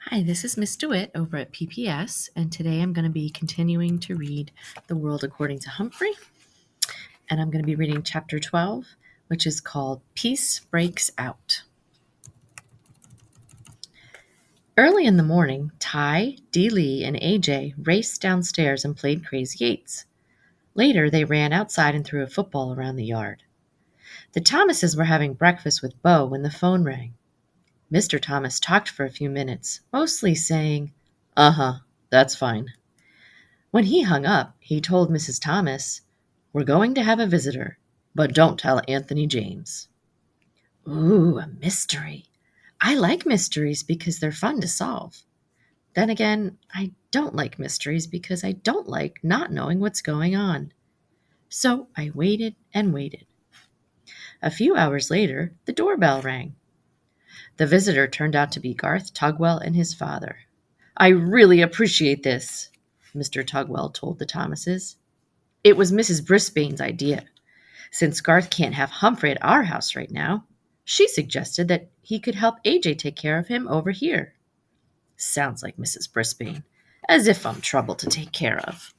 Hi, this is Miss DeWitt over at PPS, and today I'm going to be continuing to read The World According to Humphrey, and I'm going to be reading Chapter 12, which is called Peace Breaks Out. Early in the morning, Ty, Dee Lee, and AJ raced downstairs and played Crazy Eights. Later, they ran outside and threw a football around the yard. The Thomases were having breakfast with Bo when the phone rang. Mr. Thomas talked for a few minutes, mostly saying, "Uh-huh, that's fine." When he hung up, he told Mrs. Thomas, "We're going to have a visitor, but don't tell Anthony James." Ooh, a mystery. I like mysteries because they're fun to solve. Then again, I don't like mysteries because I don't like not knowing what's going on. So I waited and waited. A few hours later, the doorbell rang. The visitor turned out to be Garth Tugwell and his father. "I really appreciate this," Mr. Tugwell told the Thomases. "It was Mrs. Brisbane's idea. Since Garth can't have Humphrey at our house right now, she suggested that he could help AJ take care of him over here." Sounds like Mrs. Brisbane, as if I'm trouble to take care of.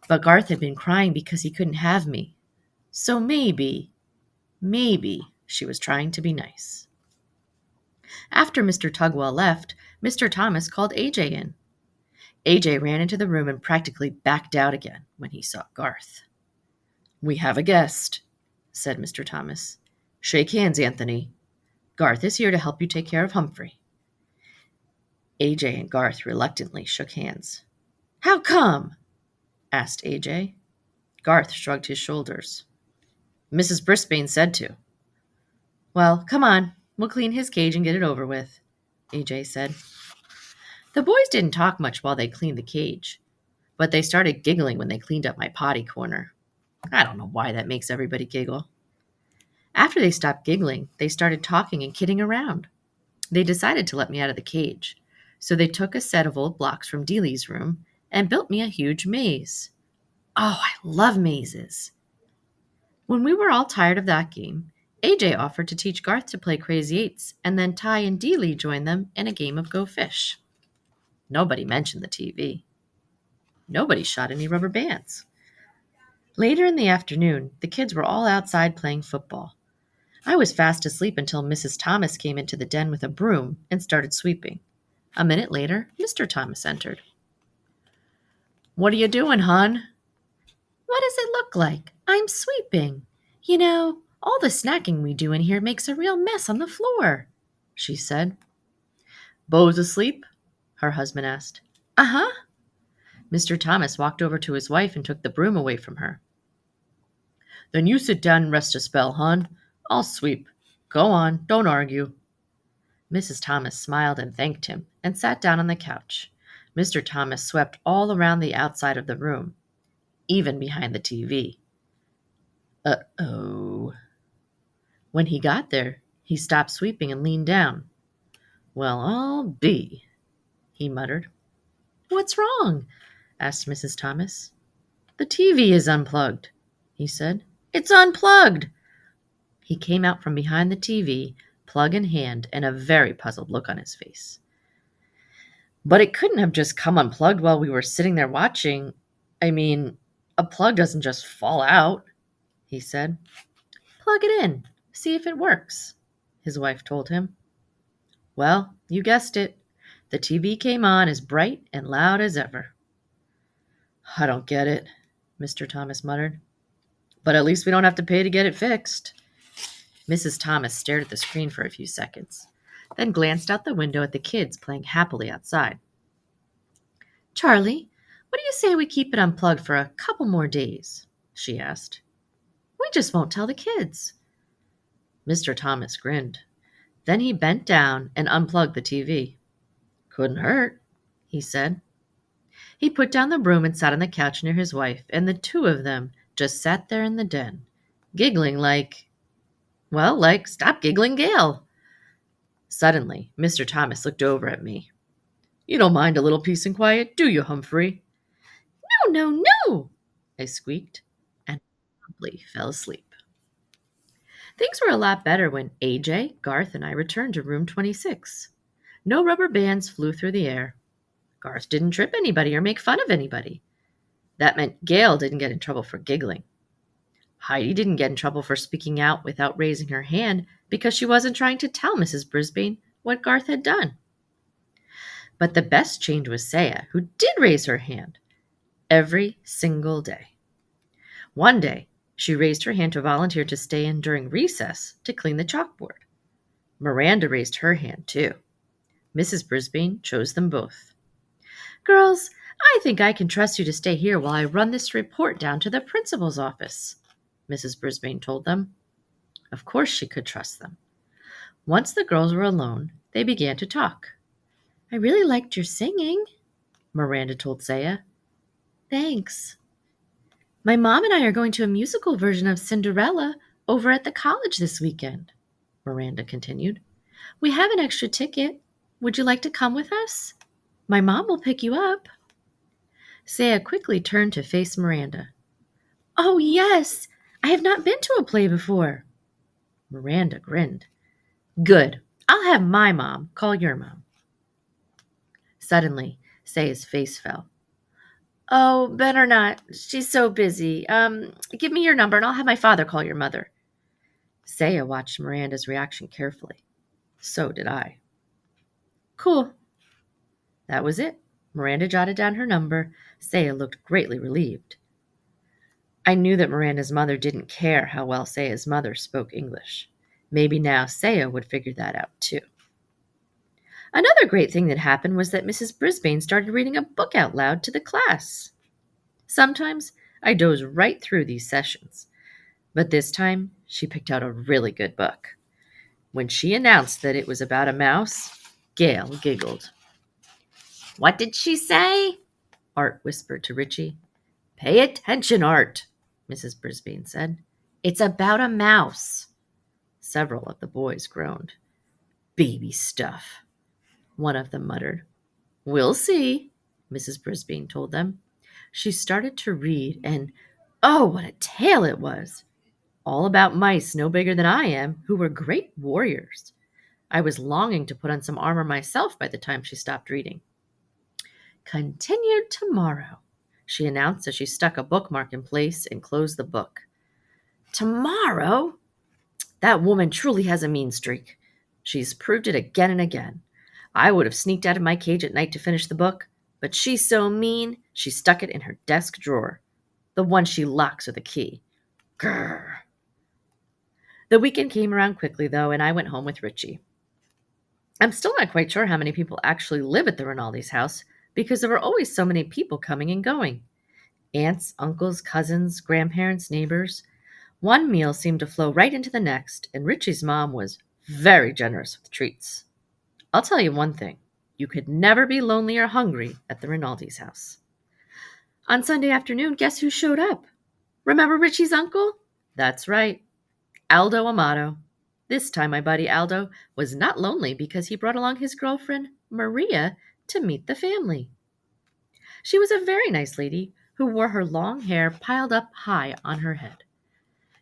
But Garth had been crying because he couldn't have me. So maybe she was trying to be nice. After Mr. Tugwell left, Mr. Thomas called AJ in. AJ ran into the room and practically backed out again when he saw Garth. "We have a guest," said Mr. Thomas. "Shake hands, Anthony. Garth is here to help you take care of Humphrey." AJ and Garth reluctantly shook hands. "How come?" asked AJ. Garth shrugged his shoulders. "Mrs. Brisbane said to." "Well, come on. We'll clean his cage and get it over with," AJ said. The boys didn't talk much while they cleaned the cage, but they started giggling when they cleaned up my potty corner. I don't know why that makes everybody giggle. After they stopped giggling, they started talking and kidding around. They decided to let me out of the cage, so they took a set of old blocks from Dealey's room and built me a huge maze. Oh, I love mazes. When we were all tired of that game, AJ offered to teach Garth to play Crazy Eights, and then Ty and Dealey joined them in a game of Go Fish. Nobody mentioned the TV. Nobody shot any rubber bands. Later in the afternoon, the kids were all outside playing football. I was fast asleep until Mrs. Thomas came into the den with a broom and started sweeping. A minute later, Mr. Thomas entered. "What are you doing, hon?" "What does it look like? I'm sweeping. You know, all the snacking we do in here makes a real mess on the floor," she said. "Bo's asleep?" her husband asked. "Uh-huh." Mr. Thomas walked over to his wife and took the broom away from her. "Then you sit down and rest a spell, hon. I'll sweep. Go on, don't argue." Mrs. Thomas smiled and thanked him and sat down on the couch. Mr. Thomas swept all around the outside of the room, even behind the TV. Uh-oh. When he got there, he stopped sweeping and leaned down. "Well, I'll be," he muttered. "What's wrong?" asked Mrs. Thomas. "The TV is unplugged," he said. "It's unplugged." He came out from behind the TV, plug in hand, and a very puzzled look on his face. "But it couldn't have just come unplugged while we were sitting there watching. I mean, a plug doesn't just fall out," he said. "Plug it in. See if it works," his wife told him. Well, you guessed it. The TV came on as bright and loud as ever. "I don't get it," Mr. Thomas muttered. "But at least we don't have to pay to get it fixed." Mrs. Thomas stared at the screen for a few seconds, then glanced out the window at the kids playing happily outside. "Charlie, what do you say we keep it unplugged for a couple more days?" she asked. "We just won't tell the kids." Mr. Thomas grinned. Then he bent down and unplugged the TV. "Couldn't hurt," he said. He put down the broom and sat on the couch near his wife, and the two of them just sat there in the den, giggling like Stop Giggling Gale. Suddenly, Mr. Thomas looked over at me. "You don't mind a little peace and quiet, do you, Humphrey?" "No, no, no," I squeaked, and promptly fell asleep. Things were a lot better when AJ, Garth, and I returned to room 26. No rubber bands flew through the air. Garth didn't trip anybody or make fun of anybody. That meant Gail didn't get in trouble for giggling. Heidi didn't get in trouble for speaking out without raising her hand because she wasn't trying to tell Mrs. Brisbane what Garth had done. But the best change was Saya, who did raise her hand every single day. One day, she raised her hand to volunteer to stay in during recess to clean the chalkboard. Miranda raised her hand, too. Mrs. Brisbane chose them both. Girls, I think I can trust you to stay here while I run this report down to the principal's office, Mrs. Brisbane told them. Of course she could trust them. Once the girls were alone, they began to talk. I really liked your singing, Miranda told Saya. Thanks. My mom and I are going to a musical version of Cinderella over at the college this weekend, Miranda continued. We have an extra ticket. Would you like to come with us? My mom will pick you up. Saya quickly turned to face Miranda. Oh, yes! I have not been to a play before. Miranda grinned. Good. I'll have my mom call your mom. Suddenly, Saya's face fell. Oh, better not. She's so busy. Give me your number and I'll have my father call your mother. Saya watched Miranda's reaction carefully. So did I. Cool. That was it. Miranda jotted down her number. Saya looked greatly relieved. I knew that Miranda's mother didn't care how well Saya's mother spoke English. Maybe now Saya would figure that out too. Another great thing that happened was that Mrs. Brisbane started reading a book out loud to the class. Sometimes I dozed right through these sessions, but this time she picked out a really good book. When she announced that it was about a mouse, Gail giggled. What did she say? Art whispered to Richie. Pay attention, Art, Mrs. Brisbane said. It's about a mouse. Several of the boys groaned. Baby stuff, one of them muttered. We'll see, Mrs. Brisbane told them. She started to read, and oh, what a tale it was! All about mice no bigger than I am, who were great warriors. I was longing to put on some armor myself by the time she stopped reading. Continued tomorrow, she announced as she stuck a bookmark in place and closed the book. Tomorrow? That woman truly has a mean streak. She's proved it again and again. I would have sneaked out of my cage at night to finish the book, but she's so mean, she stuck it in her desk drawer, the one she locks with a key. Grrr. The weekend came around quickly, though, and I went home with Richie. I'm still not quite sure how many people actually live at the Rinaldi's house, because there were always so many people coming and going. Aunts, uncles, cousins, grandparents, neighbors. One meal seemed to flow right into the next, and Richie's mom was very generous with treats. I'll tell you one thing. You could never be lonely or hungry at the Rinaldi's house. On Sunday afternoon, guess who showed up? Remember Richie's uncle? That's right. Aldo Amato. This time my buddy Aldo was not lonely because he brought along his girlfriend, Maria, to meet the family. She was a very nice lady who wore her long hair piled up high on her head.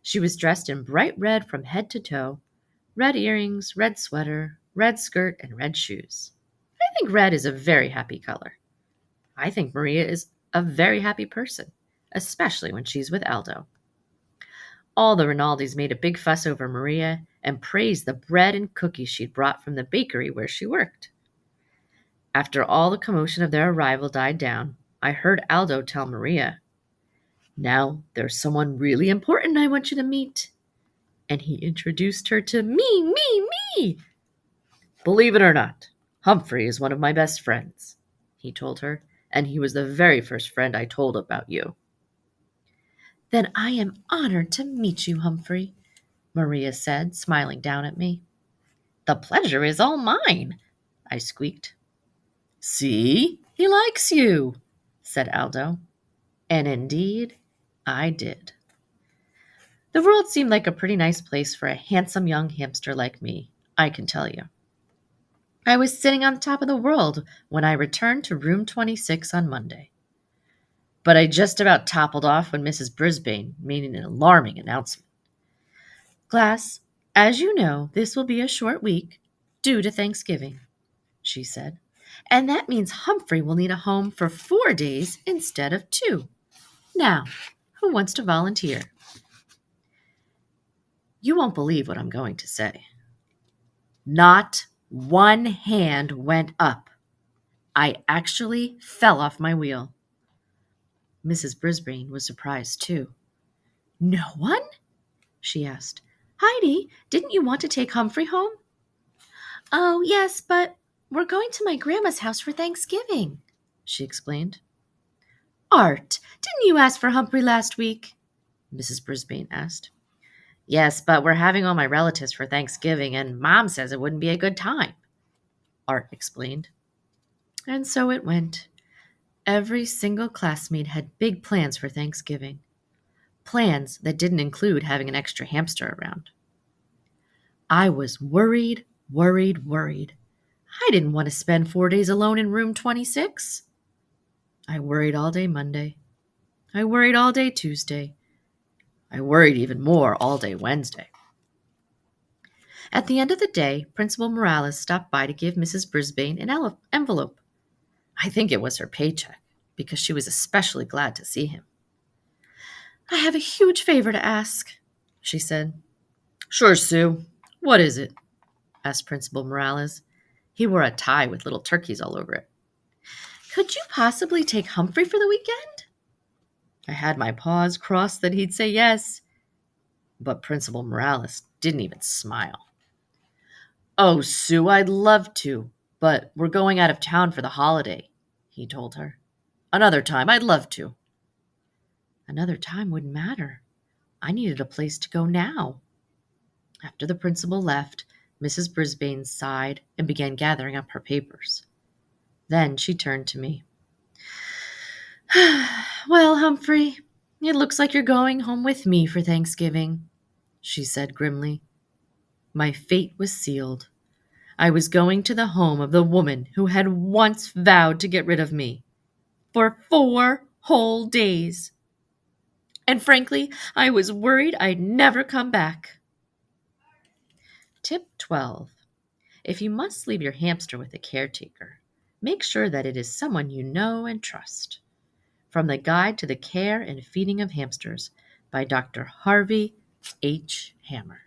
She was dressed in bright red from head to toe, red earrings, red sweater, red skirt, and red shoes. I think red is a very happy color. I think Maria is a very happy person, especially when she's with Aldo. All the Rinaldis made a big fuss over Maria and praised the bread and cookies she'd brought from the bakery where she worked. After all the commotion of their arrival died down, I heard Aldo tell Maria, Now there's someone really important I want you to meet. And he introduced her to me. Believe it or not, Humphrey is one of my best friends, he told her, and he was the very first friend I told about you. Then I am honored to meet you, Humphrey, Maria said, smiling down at me. The pleasure is all mine, I squeaked. See, he likes you, said Aldo. And indeed, I did. The world seemed like a pretty nice place for a handsome young hamster like me, I can tell you. I was sitting on top of the world when I returned to room 26 on Monday. But I just about toppled off when Mrs. Brisbane made an alarming announcement. Class, as you know, this will be a short week due to Thanksgiving. she said. "And that means Humphrey will need a home for 4 days instead of 2. Now, who wants to volunteer?" You won't believe what I'm going to say. Not one hand went up. I actually fell off my wheel. Mrs. Brisbane was surprised too. "No one?" she asked. "Heidi, didn't you want to take Humphrey home?" "Oh, yes, but we're going to my grandma's house for Thanksgiving," she explained. "Art, didn't you ask for Humphrey last week?" Mrs. Brisbane asked. "Yes, but we're having all my relatives for Thanksgiving, and Mom says it wouldn't be a good time," Art explained. And so it went. Every single classmate had big plans for Thanksgiving. Plans that didn't include having an extra hamster around. I was worried, worried, worried. I didn't want to spend 4 days alone in room 26. I worried all day Monday. I worried all day Tuesday. I worried even more all day Wednesday. At the end of the day, Principal Morales stopped by to give Mrs. Brisbane an envelope. I think it was her paycheck, because she was especially glad to see him. "I have a huge favor to ask," she said. "Sure, Sue. What is it?" asked Principal Morales. He wore a tie with little turkeys all over it. "Could you possibly take Humphrey for the weekend?" I had my paws crossed that he'd say yes, but Principal Morales didn't even smile. "Oh, Sue, I'd love to, but we're going out of town for the holiday," he told her. "Another time, I'd love to." Another time wouldn't matter. I needed a place to go now. After the principal left, Mrs. Brisbane sighed and began gathering up her papers. Then she turned to me. "Well, Humphrey, it looks like you're going home with me for Thanksgiving," she said grimly. My fate was sealed. I was going to the home of the woman who had once vowed to get rid of me. For 4 whole days. And frankly, I was worried I'd never come back. Tip 12. If you must leave your hamster with a caretaker, make sure that it is someone you know and trust. From the Guide to the Care and Feeding of Hamsters by Dr. Harvey H. Hammer.